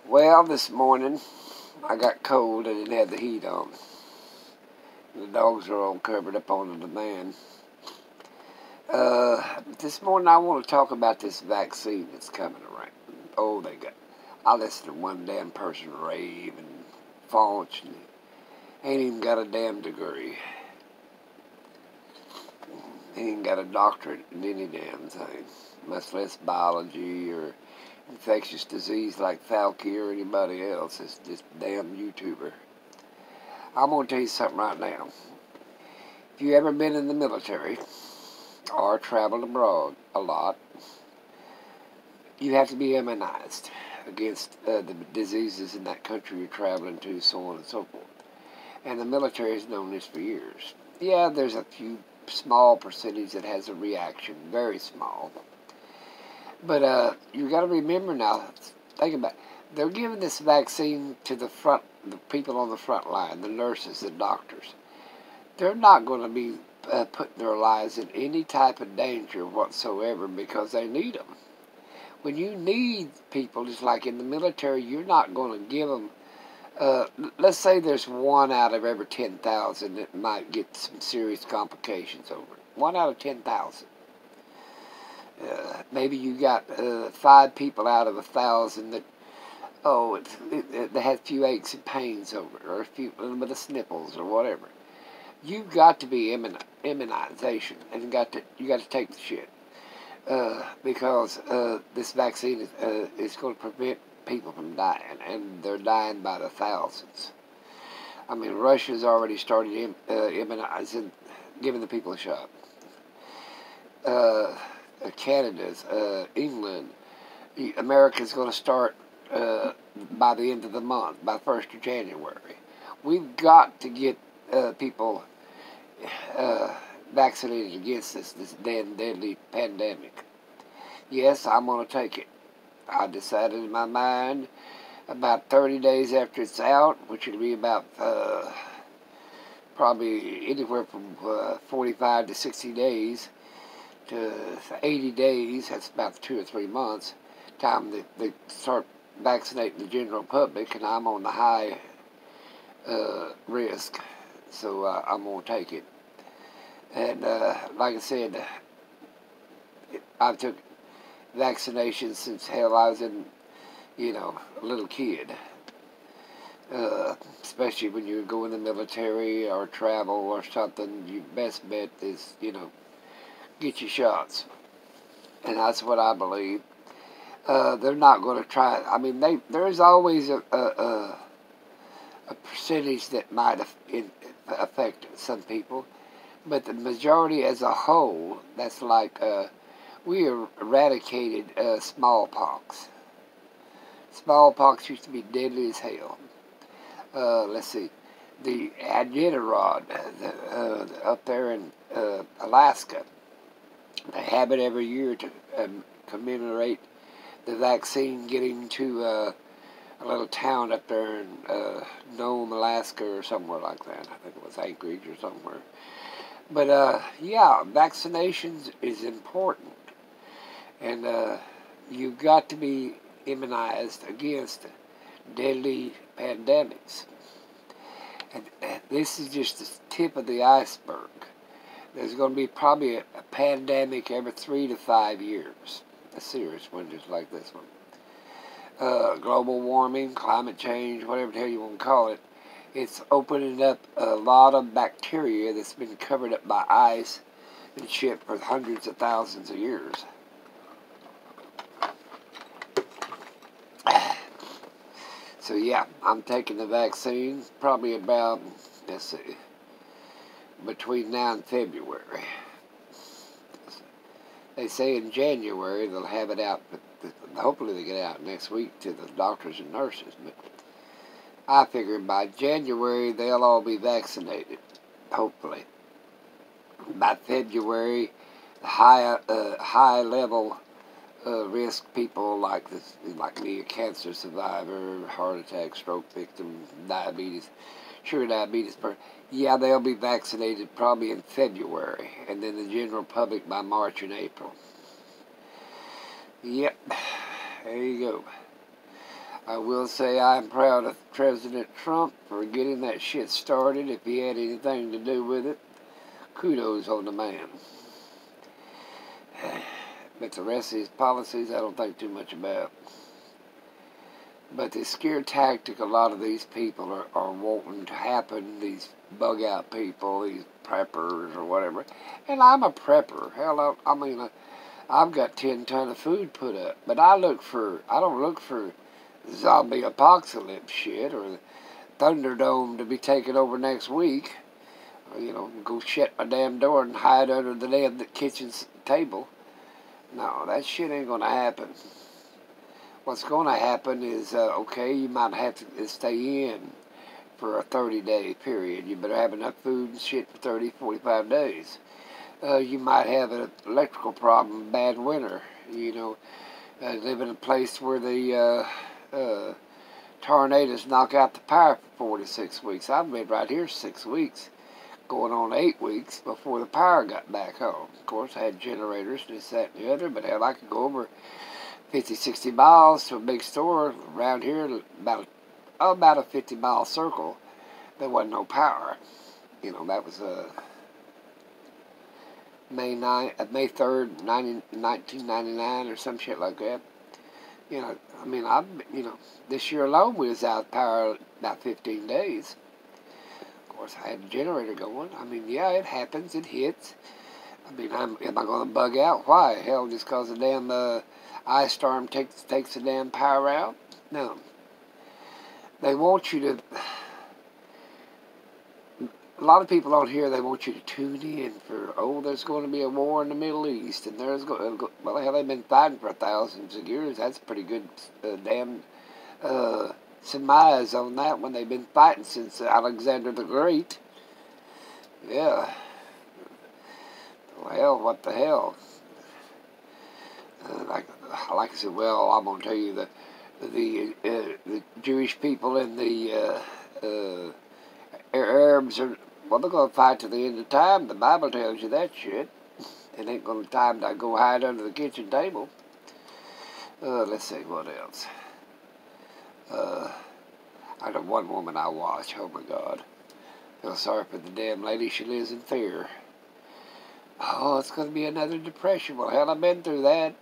Well, this morning I got cold. I didn't have the heat on. The dogs are all covered up on the divan. This morning I want to talk about this vaccine that's coming around. Oh, I listened to one damn person rave and faunch and ain't even got a damn degree. Ain't got a doctorate in any damn thing, much less biology or infectious disease like Fauci or anybody else. It's this damn YouTuber. I'm going to tell you something right now. If you ever been in the military or traveled abroad a lot, you have to be immunized against the diseases in that country you're traveling to, so on and so forth. And the military has known this for years. Yeah, there's a few small percentage that has a reaction, very small. But you got to remember now, think about it. They're giving this vaccine to the people on the front line, the nurses, the doctors. They're not going to be putting their lives in any type of danger whatsoever because they need them. When you need people, just like in the military, you're not going to give them. Let's say there's 1 out of every 10,000 that might get some serious complications over it. 1 out of 10,000. Maybe you got 5 people out of 1,000 that they have a few aches and pains over it, or a little bit of sniffles or whatever. You've got to be immunization, and you got to take the shit because this vaccine is going to prevent people from dying, and they're dying by the thousands. I mean, Russia's already started immunizing, giving the people a shot. Canada's, England, America's going to start by the end of the month, by the 1st of January. We've got to get people vaccinated against this damn deadly pandemic. Yes, I'm going to take it. I decided in my mind about 30 days after it's out, which will be about probably anywhere from 45 to 60 days to 80 days, that's about 2 or 3 months, time they start vaccinating the general public, and I'm on the high risk, so I'm going to take it. And like I said, I've took vaccinations since hell I was a little kid. Especially when you go in the military or travel or something, your best bet is, get your shots. And that's what I believe. They're not going to try. I mean, there's always a percentage that might affect some people, but the majority as a whole, that's like we eradicated smallpox. Smallpox used to be deadly as hell. Let's see, the Iditarod up there in Alaska, they have it every year to commemorate the vaccine getting to a little town up there in Nome, Alaska, or somewhere like that. I think it was Anchorage or somewhere. But yeah, vaccinations is important, and you've got to be immunized against deadly pandemics. And this is just the tip of the iceberg. There's going to be probably a pandemic every 3 to 5 years. A serious one, just like this one. Global warming, climate change, whatever the hell you want to call it. It's opening up a lot of bacteria that's been covered up by ice and shit for hundreds of thousands of years. So yeah, I'm taking the vaccine probably about, let's see, between now and February. They say in January they'll have it out, but hopefully they get it out next week to the doctors and nurses. But I figure by January they'll all be vaccinated, hopefully. By February, the high level risk people like me, a cancer survivor, heart attack, stroke victim, diabetes, person, yeah, they'll be vaccinated probably in February, and then the general public by March and April. Yep, there you go. I will say I am proud of President Trump for getting that shit started. If he had anything to do with it, kudos on the man. But the rest of his policies, I don't think too much about. But the scare tactic a lot of these people are wanting to happen, these bug out people, these preppers or whatever. And I'm a prepper. Hell, I mean, I've got 10 ton of food put up. But I don't look for zombie apocalypse shit or the Thunderdome to be taken over next week. Or, go shut my damn door and hide under the damn kitchen table. No, that shit ain't gonna happen. What's going to happen is, okay, you might have to stay in for a 30-day period. You better have enough food and shit for 30, 45 days. You might have an electrical problem, bad winter. Live in a place where the tornadoes knock out the power for 4 to 6 weeks. I've been right here 6 weeks, going on 8 weeks before the power got back home. Of course, I had generators, this, that, and the other, but hell, I could go over 50, 60 miles to a big store around here, about a 50-mile circle. There wasn't no power. That was May 3rd, 1999 or some shit like that. This year alone we was out of power about 15 days. Of course, I had a generator going. Yeah, it happens, it hits. Am I going to bug out? Why? Hell, just because the damn ice storm takes the damn power out? No. They want you to... A lot of people out here, they want you to tune in for, there's going to be a war in the Middle East, and well, hell, they've been fighting for thousands of years. That's pretty good surmise on that when they've been fighting since Alexander the Great. Yeah. Well, what the hell? Like I said, well, I'm going to tell you the Jewish people and the Arabs are, well, they're going to fight to the end of time. The Bible tells you that shit. It ain't going to time to go hide under the kitchen table. Let's see, what else? I know one woman I watch, oh my God. Feel sorry for the damn lady, she lives in fear. Oh, it's going to be another depression. Well, hell, I've been through that.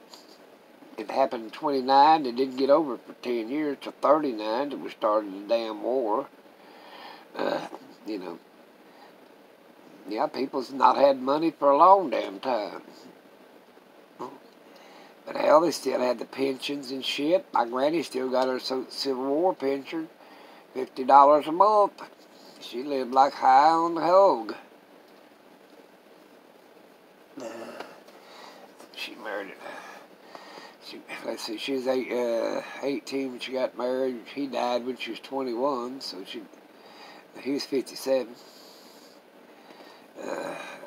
It happened in 29. It didn't get over for 10 years till 39 till we started the damn war. Yeah, people's not had money for a long damn time. But hell, they still had the pensions and shit. My granny still got her Civil War pension, $50 a month. She lived like high on the hog. She married. Let's see, she was 18 when she got married. He died when she was 21, so he was 57.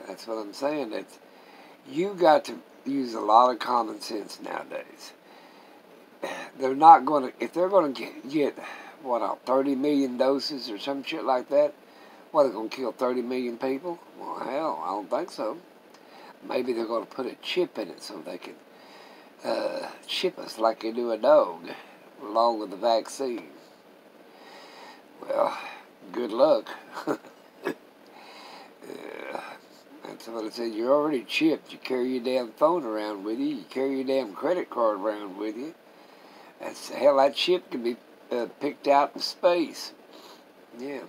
That's what I'm saying. That you got to use a lot of common sense nowadays. They're not going to, if they're going to get 30 million doses or some shit like that, they're going to kill 30 million people? Well, hell, I don't think so. Maybe they're going to put a chip in it so they can chip us like they do a dog, along with the vaccine. Well, good luck. That's what I said. You're already chipped. You carry your damn phone around with you. You carry your damn credit card around with you. Hell, that chip can be picked out in space. Yeah.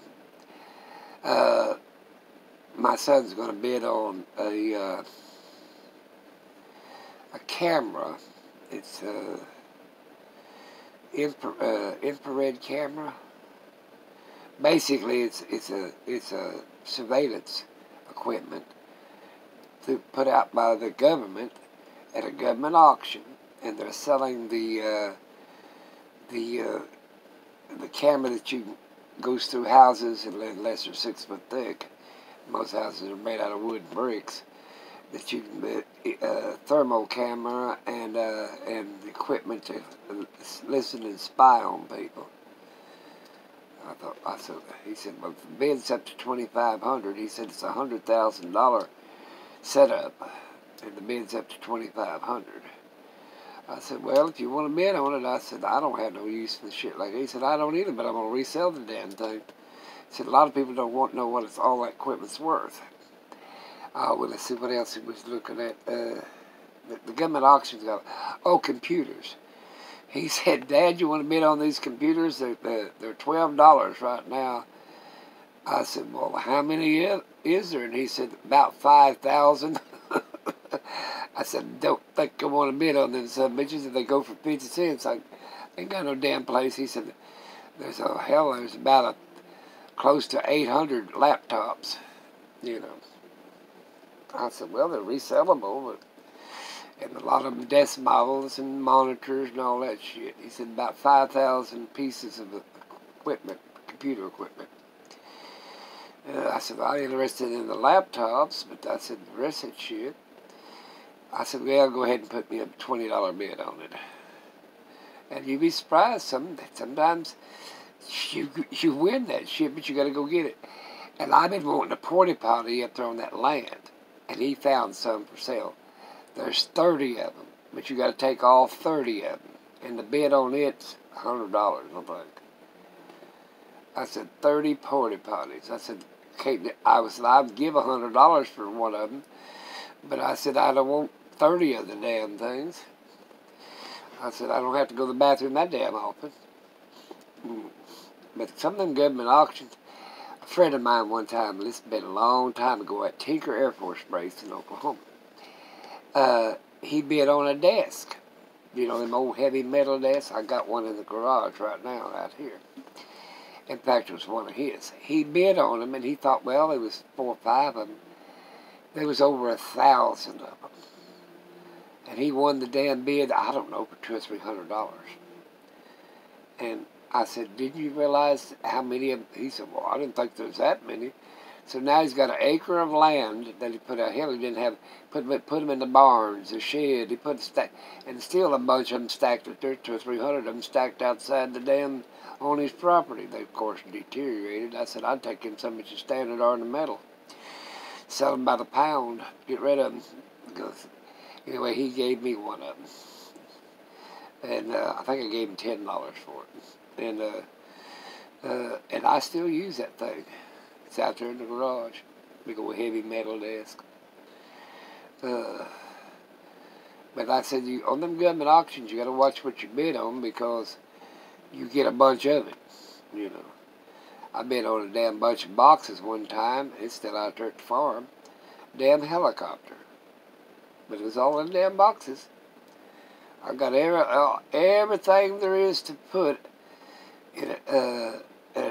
My son's going to bid on a camera. It's infrared camera. Basically, it's a surveillance equipment put out by the government at a government auction, and they're selling the camera that goes through houses unless they're 6 foot thick. Most houses are made out of wood and bricks. That you can thermal camera and equipment to listen and spy on people. He said, well, the bid's up to $2,500. He said it's a $100,000 setup, and the bid's up to $2,500. I said, well, if you want to bid on it, I said, I don't have no use for shit like that. He said, I don't either, but I'm going to resell the damn thing. He said, a lot of people don't want to know what all that equipment's worth. Well, let's see what else he was looking at. The government auctions got, computers. He said, Dad, you want to bid on these computers? They're $12 right now. I said, well, how many is there? And he said, about 5,000. I said, don't think I want to bid on them some bitches if they go for 50 cents. I ain't got no damn place. He said, there's about close to 800 laptops, you know. I said, well, they're resellable, and a lot of them desk models and monitors and all that shit. He said about 5,000 pieces of equipment, computer equipment. I said, I'm interested in the laptops, but I said, the rest of that shit. I said, well, go ahead and put me a $20 bid on it. And you'd be surprised. Sometimes you win that shit, but you got to go get it. And I've been wanting a porta potty up there on that land, and he found some for sale. There's 30 of them, but you got to take all 30 of them. And the bid on it's $100, I think. I said, 30 porta potties. I said, I'd give $100 for one of them, but I said, I don't want 30 of the damn things. I said, I don't have to go to the bathroom that damn often. But some of them government auctions, a friend of mine one time, this has been a long time ago, at Tinker Air Force Base in Oklahoma, he bid on a desk. You know, them old heavy metal desks. I got one in the garage right now out here. In fact, it was one of his. He bid on them, and he thought, well, there was 4 or 5 of them. There was over 1,000 of them. And he won the damn bid, I don't know, for $200 or $300. And I said, didn't you realize how many of them? He said, well, I didn't think there was that many. So now he's got an acre of land that he put out. Hell, he didn't have, put them in the barns, the shed. He put and still a bunch of them stacked up there, 200 or 300 of them stacked outside the damn, on his property. They, of course, deteriorated. I said, I'd take him some of your standard ornamental. Sell them by the pound. Get rid of them. Because, anyway, he gave me one of them. And I think I gave him $10 for it. And I still use that thing. It's out there in the garage. Big old heavy metal desk. But I said, on them government auctions, you got to watch what you bid on because you get a bunch of it, you know. I bid on a damn bunch of boxes one time. It's still out there at the farm. Damn helicopter. But it was all in damn boxes. I got everything there is to put in a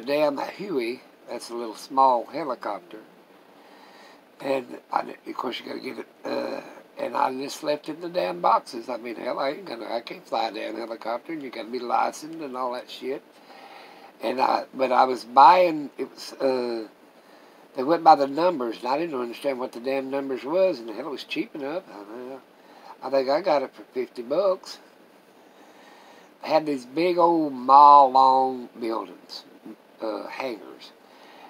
damn Huey. That's a little small helicopter. And, of course, you got to get it. And I just left it in the damn boxes. I mean, hell, I can't fly a damn helicopter. And you got to be licensed and all that shit. But I was buying, it was, they went by the numbers, and I didn't understand what the damn numbers was. And hell, it was cheap enough. I think I got it for $50. I had these big old mile-long buildings, hangars.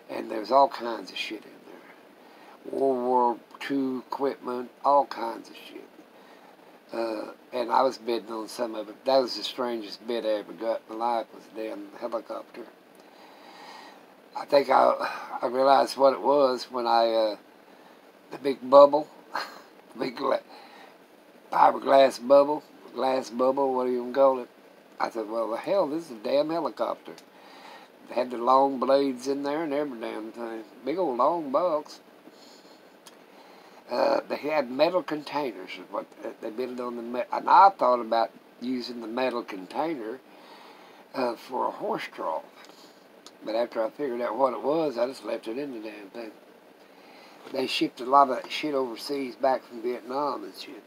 And there's all kinds of shit in there. World War II equipment, all kinds of shit. And I was bidding on some of it. That was the strangest bid I ever got in my life, was a damn helicopter. I think I realized what it was when the big bubble, big fiberglass bubble, glass bubble, what do you even call it? I said, well, the hell, this is a damn helicopter. They had the long blades in there and every damn thing. Big old long box. They had metal containers. What they built on the metal. And I thought about using the metal container for a horse trough. But after I figured out what it was, I just left it in the damn thing. They shipped a lot of that shit overseas back from Vietnam and shit.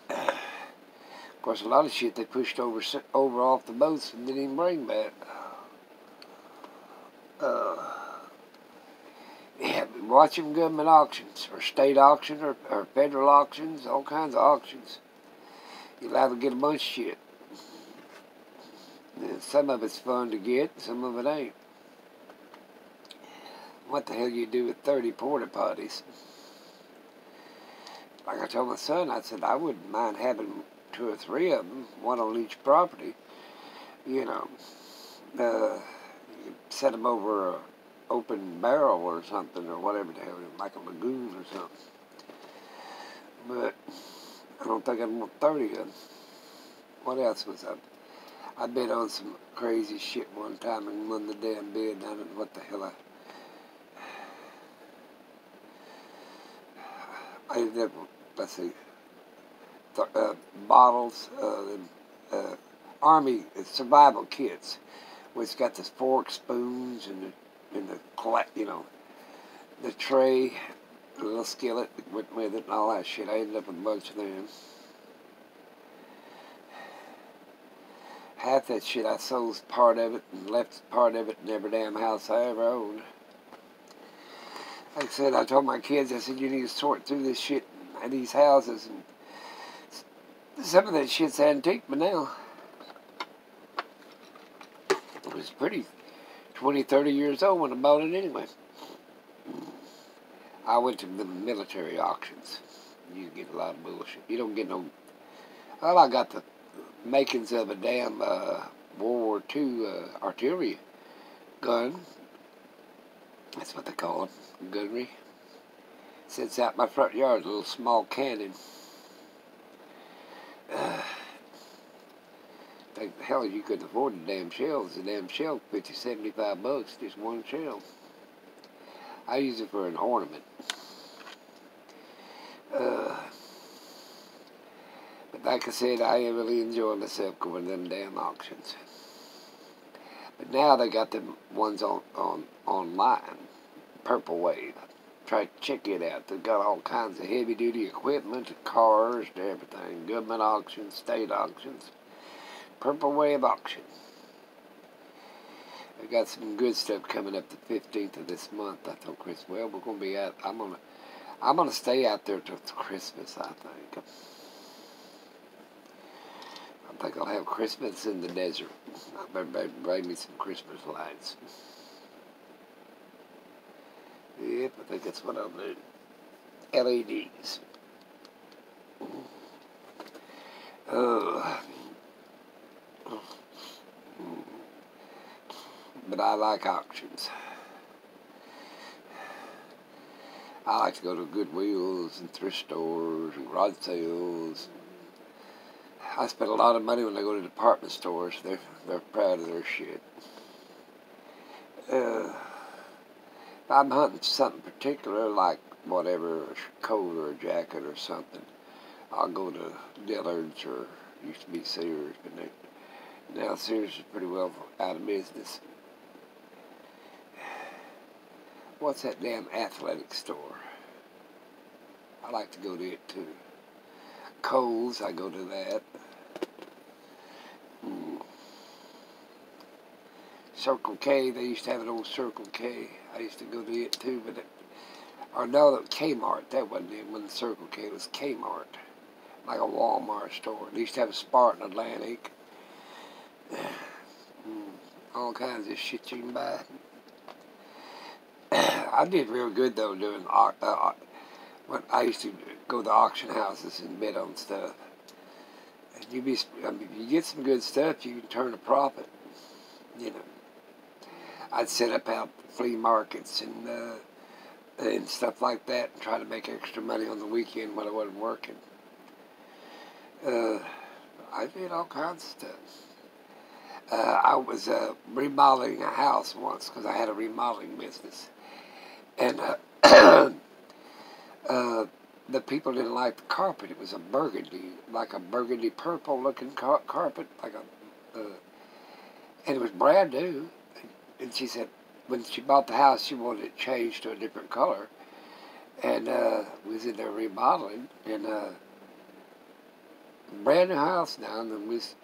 Of course, a lot of shit they pushed over off the boats and didn't even bring back. Yeah, watching government auctions, or state auctions, or federal auctions, all kinds of auctions. You'll have to get a bunch of shit. And some of it's fun to get, some of it ain't. What the hell you do with 30 porta potties? Like I told my son, I said I wouldn't mind having 2 or 3 of them, one on each property. You know, you set them over a open barrel or something, or whatever the hell, like a lagoon or something. But I don't think I'd want 30 of them. What else was up? I bet on some crazy shit one time and won the damn bid. I don't know what the hell I ended up, let's see, bottles, Army survival kits, which got the fork, spoons, and the tray, a little skillet that went with it, and all that shit. I ended up with a bunch of them. Half that shit I sold part of it and left part of it in every damn house I ever owned. Like I said, I told my kids, I said, you need to sort through this shit in these houses. And some of that shit's antique, but now it was pretty 20, 30 years old when I bought it anyway. I went to the military auctions. You get a lot of bullshit. You don't get no... Well, I got the makings of a damn World War II artillery gun. That's what they call it, gunnery. Sits out in my front yard, a little small cannon. Think the hell you couldn't afford the damn shells. The damn shell, $50, $75, just one shell. I use it for an ornament. But like I said, I really enjoy myself going to them damn auctions. But now they got them ones online. Purple Wave. Try to check it out. They've got all kinds of heavy-duty equipment, cars, and everything. Government auctions, state auctions. Purple Wave auction. They got some good stuff coming up the 15th of this month. I told Chris, well, we're gonna be out. I'm gonna stay out there till Christmas. I think I'll have Christmas in the desert. I better bring me some Christmas lights. Yep, I think that's what I'll do. LEDs. But I like auctions. I like to go to Goodwills and thrift stores and garage sales. I spend a lot of money when I go to department stores. They're proud of their shit. If I'm hunting something particular, like whatever, a coat or a jacket or something, I'll go to Dillard's, or used to be Sears, but now Sears is pretty well out of business. What's that damn athletic store? I like to go to it too. Kohl's, I go to that. Circle K, they used to have an old Circle K. I used to go to it too, but Kmart, that wasn't it. When Circle K, it was Kmart. Like a Walmart store. They used to have a Spartan Atlantic. All kinds of shit you can buy. I did real good though doing when I used to go to auction houses and bid on stuff. And if you get some good stuff, you can turn a profit. You know, I'd set up out flea markets and stuff like that, and try to make extra money on the weekend when I wasn't working. I did all kinds of stuff. I was remodeling a house once because I had a remodeling business. And the people didn't like the carpet. It was a burgundy, like a burgundy purple looking carpet, and it was brand new. And she said when she bought the house, she wanted it changed to a different color. And we was in there remodeling, and brand new house now, and it was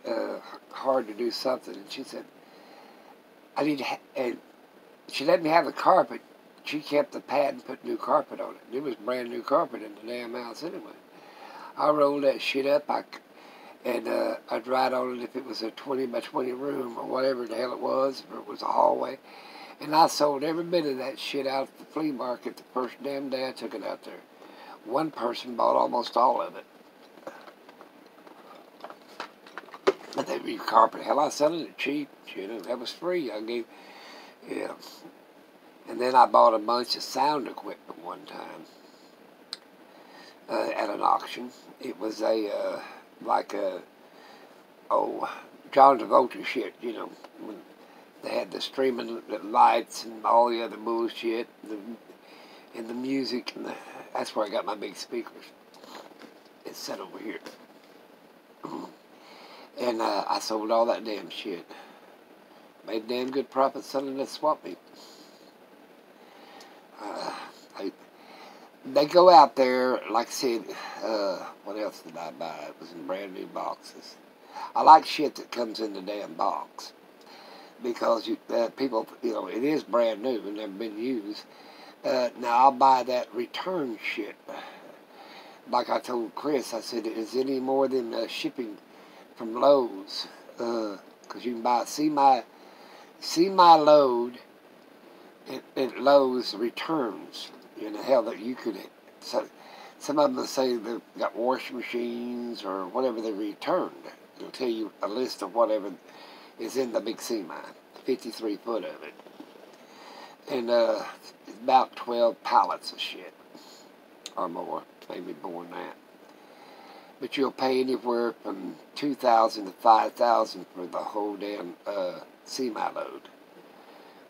hard to do something. And she said, I need to, and she let me have the carpet. She kept the pad and put new carpet on it. It was brand new carpet in the damn house anyway. I rolled that shit up, and I'd write on it if it was a 20 by 20 room or whatever the hell it was, or it was a hallway. And I sold every bit of that shit out at the flea market the first damn day I took it out there. One person bought almost all of it. carpet. Hell, I was selling it cheap. That was free. Yeah. And then I bought a bunch of sound equipment one time at an auction. It was like a, John Travolta shit, when they had the streaming lights and all the other bullshit, and the music, and that's where I got my big speakers. It's set over here. And I sold all that damn shit. Made damn good profit selling that swap meet. They go out there, like I said, what else did I buy? It was in brand new boxes. I like shit that comes in the damn box. Because people, it is brand new and never been used. Now, I'll buy that return shit. Like I told Chris, I said, is any more than shipping from Lowe's? Because you can buy, see my load at Lowe's returns. Hell, that you could, some of them say they've got washing machines or whatever they returned. It'll tell you a list of whatever is in the big semi, 53 foot of it. And it's about 12 pallets of shit, or more, maybe more than that. But you'll pay anywhere from $2,000 to $5,000 for the whole damn semi-load.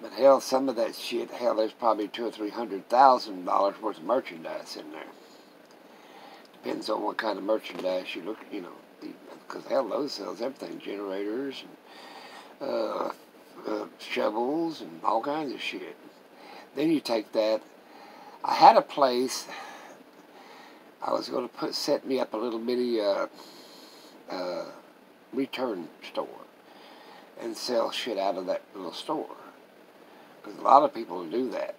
But hell, some of that shit, there's probably $200,000 or $300,000 worth of merchandise in there. Depends on what kind of merchandise you look, because Lowe's sells everything, generators and shovels and all kinds of shit. Then you take that. I had a place. I was going to set me up a little bitty return store and sell shit out of that little store. Because a lot of people do that.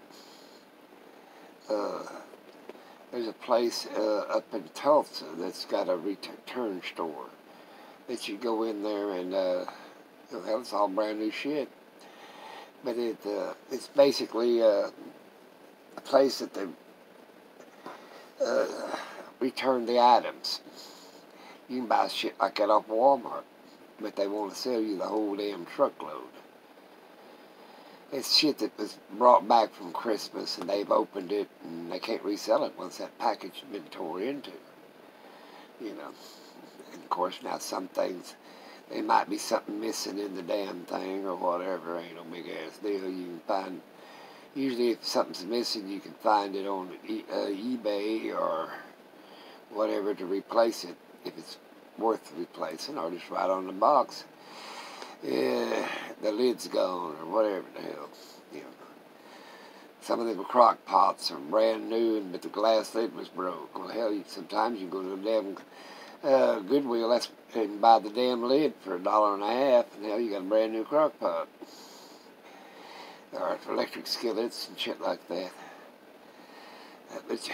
There's a place up in Tulsa that's got a return store that you go in there and it's all brand new shit. But it's basically a place that they return the items. You can buy shit like that off Walmart, but they want to sell you the whole damn truckload. It's shit that was brought back from Christmas and they've opened it and they can't resell it once that package has been tore into. And of course now some things, there might be something missing in the damn thing or whatever. Ain't no big ass deal. You can find, usually if something's missing, you can find it on eBay or whatever to replace it if it's worth replacing, or just right on the box. The lid's gone or whatever the hell. Some of them crock pots are brand new, but the glass lid was broke. Well, hell, sometimes you go to the damn Goodwill and buy the damn lid for $1.50, and hell, you got a brand new crock pot. Or electric skillets and shit like that. But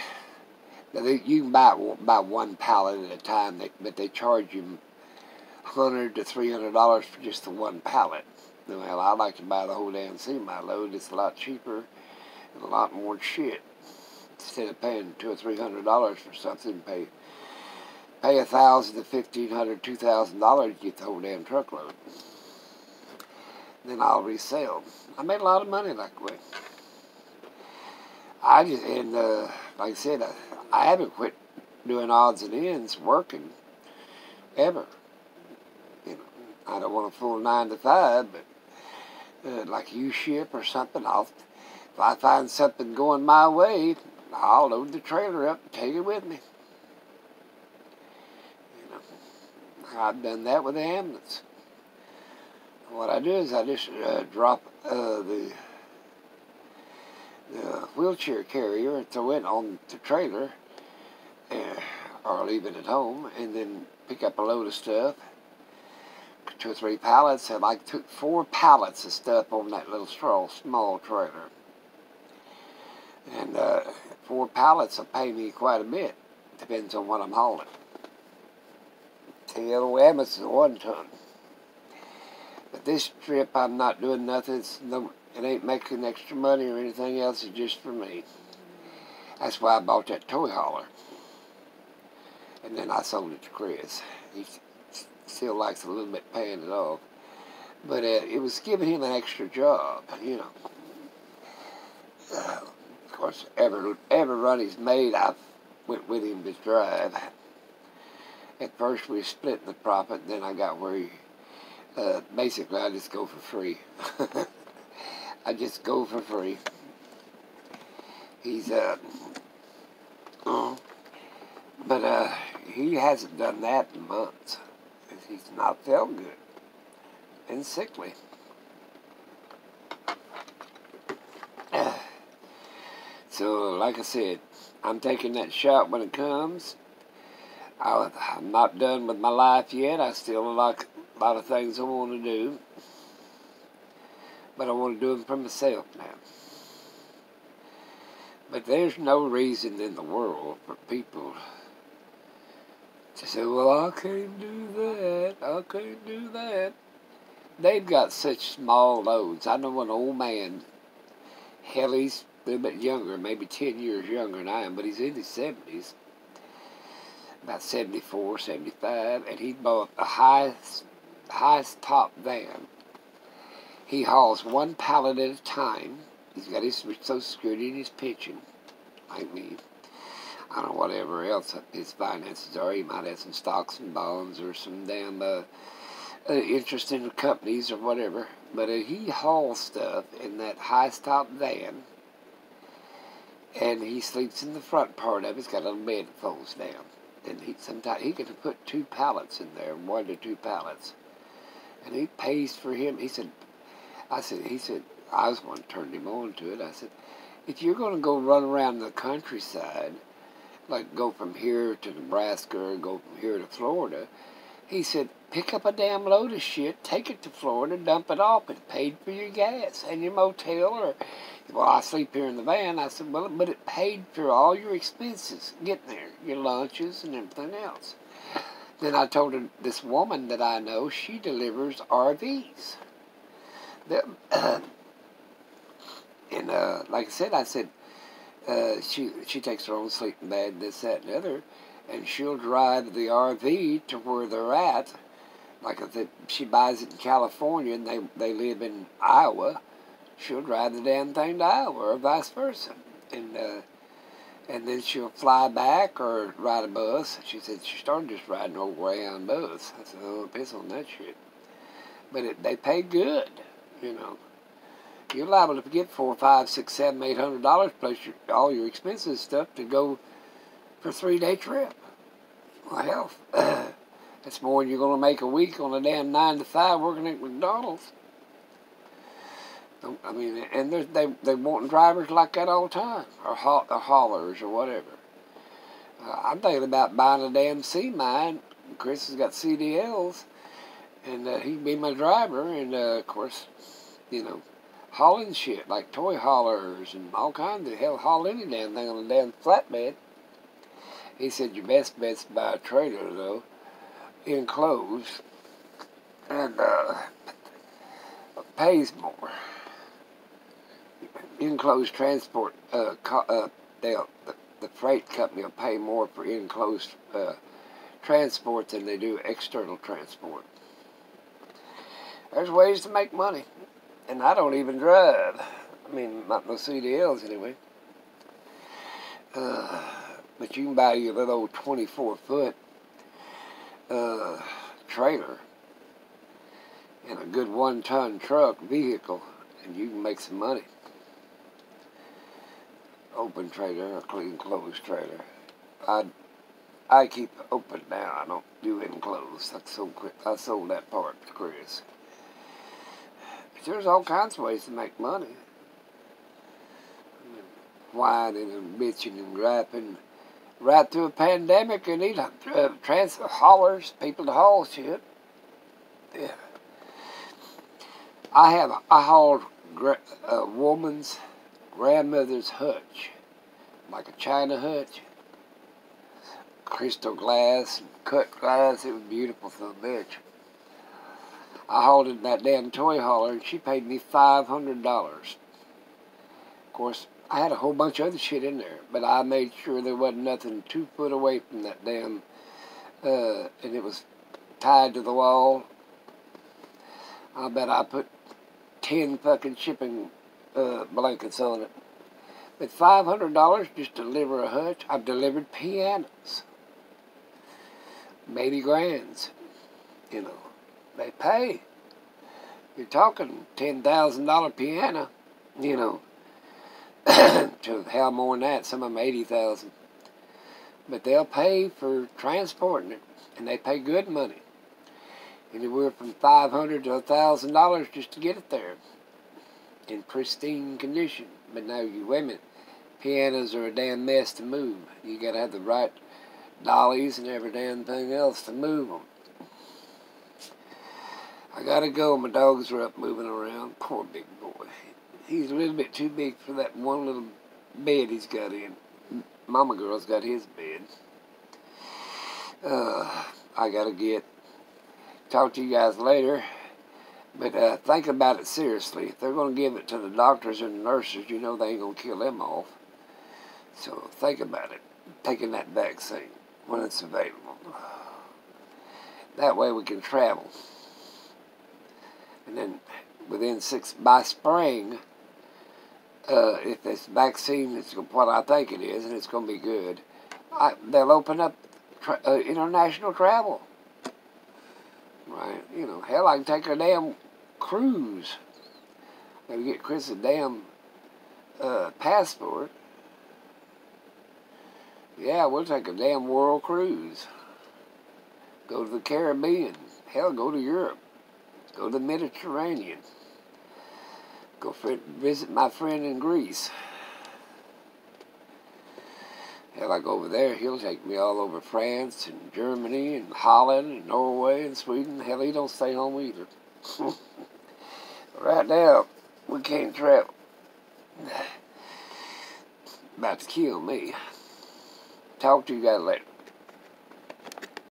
you can buy one pallet at a time, but they charge you $100 to $300 for just the one pallet. Well, I like to buy the whole damn semi-load. It's a lot cheaper and a lot more shit. Instead of paying $200 or $300 for something, pay $1,000 to $1,500, $2,000 to get the whole damn truckload. Then I'll resell. I made a lot of money that way. Like I said, I haven't quit doing odds and ends working ever. I don't want a full 9 to 5, but like you ship or something, if I find something going my way, I'll load the trailer up and take it with me. I've done that with the ambulance. What I do is I just drop the wheelchair carrier and throw it on the trailer, or leave it at home, and then pick up a load of stuff. 2 or 3 pallets, and I took 4 pallets of stuff on that little small trailer. And 4 pallets will pay me quite a bit. Depends on what I'm hauling. The other way, it's 1 ton. But this trip, I'm not doing nothing. It ain't making extra money or anything else. It's just for me. That's why I bought that toy hauler. And then I sold it to Chris. He still likes a little bit paying it off. But it was giving him an extra job, you know. Of course, every run he's made, I went with him to drive. At first, we were splitting the profit. Then I got where basically I just go for free. I just go for free. He's but he hasn't done that in months. He's not felt good and sickly. So, like I said, I'm taking that shot when it comes. I'm not done with my life yet. I still like a lot of things I want to do. But I want to do them for myself now. But there's no reason in the world for people to say, well, I can't do that. I can't do that. They've got such small loads. I know an old man, hell, he's a little bit younger, maybe 10 years younger than I am, but he's in his 70s, about 74, 75, and he bought the highest top van. He hauls one pallet at a time. He's got his Social Security and his pension, like me. I don't know, whatever else his finances are. He might have some stocks and bonds or some damn interest in the companies or whatever. But he hauls stuff in that highest top van, and he sleeps in the front part of it. He's got a little bed that folds down. And sometimes he can put 2 pallets in there, 1 to 2 pallets. And he pays for him. He said, I was the one who turned him on to it. I said, if you're going to go run around the countryside, like go from here to Nebraska or go from here to Florida, he said, pick up a damn load of shit, take it to Florida, dump it off, and paid for your gas and your motel. Or, well, I sleep here in the van. I said, well, but it paid for all your expenses getting there, your lunches and everything else. Then I told her, this woman that I know, she delivers RVs. And like I said, she takes her own sleeping bag, this, that, and the other, and she'll drive the RV to where they're at. Like if she buys it in California and they live in Iowa, she'll drive the damn thing to Iowa or vice versa. And then she'll fly back or ride a bus. She said she started just riding an old Greyhound bus. I said, oh, piss on that shit. But they pay good, you know. You're liable to get $400, $500, $600, $700, $800 plus all your expenses and stuff to go for a 3-day trip. Well, hell, that's more than you're going to make a week on a damn 9 to 5 working at McDonald's. I mean, and they wanting drivers like that all the time, or haulers or whatever. I'm thinking about buying a damn C-Mine. Chris has got CDLs, and he'd be my driver, and of course, you know, hauling shit like toy haulers and all kinds of hell, haul any damn thing on a damn flatbed. He said your best bet's to buy a trailer though, enclosed, and pays more. Enclosed transport, the freight company will pay more for enclosed transport than they do external transport. There's ways to make money. And I don't even drive. I mean, not no CDLs anyway. But you can buy your little old 24-foot trailer and a good 1-ton truck vehicle, and you can make some money. Open trailer, a clean closed trailer. I keep it open now. I don't do enclosed. I sold that part to Chris. There's all kinds of ways to make money. Whining and bitching and griping. Right through a pandemic, you need haulers, people to haul shit. Yeah. I hauled a woman's grandmother's hutch, like a china hutch. Crystal glass and cut glass. It was beautiful for a bitch. I hauled it in that damn toy hauler, and she paid me $500. Of course, I had a whole bunch of other shit in there, but I made sure there wasn't nothing 2 foot away from that damn, and it was tied to the wall. I bet I put 10 fucking shipping blankets on it. With $500 just to deliver a hutch, I've delivered pianos. Maybe grands. You know, they pay. You're talking $10,000 piano, you know, to hell more than that, some of them 80,000. But they'll pay for transporting it, and they pay good money. Anywhere from $500 to $1,000 just to get it there in pristine condition. But now you women, pianos are a damn mess to move. You gotta have the right dollies and every damn thing else to move them. I gotta go. My dogs are up moving around. Poor big boy. He's a little bit too big for that one little bed he's got in. Mama girl's got his bed. I gotta get. Talk to you guys later. But think about it seriously. If they're going to give it to the doctors and the nurses, you know they ain't going to kill them off. So think about it. Taking that vaccine when it's available. That way we can travel. And then by spring, if this vaccine is what I think it is, and it's going to be good, they'll open up international travel. Right? You know, hell, I can take a damn cruise. Gotta get Chris a damn passport. Yeah, we'll take a damn world cruise. Go to the Caribbean. Hell, go to Europe. Go to the Mediterranean. Go visit my friend in Greece. Hell, I go over there, he'll take me all over France and Germany and Holland and Norway and Sweden. Hell, he don't stay home either. Right now, we can't travel. About to kill me. Talk to you guys later.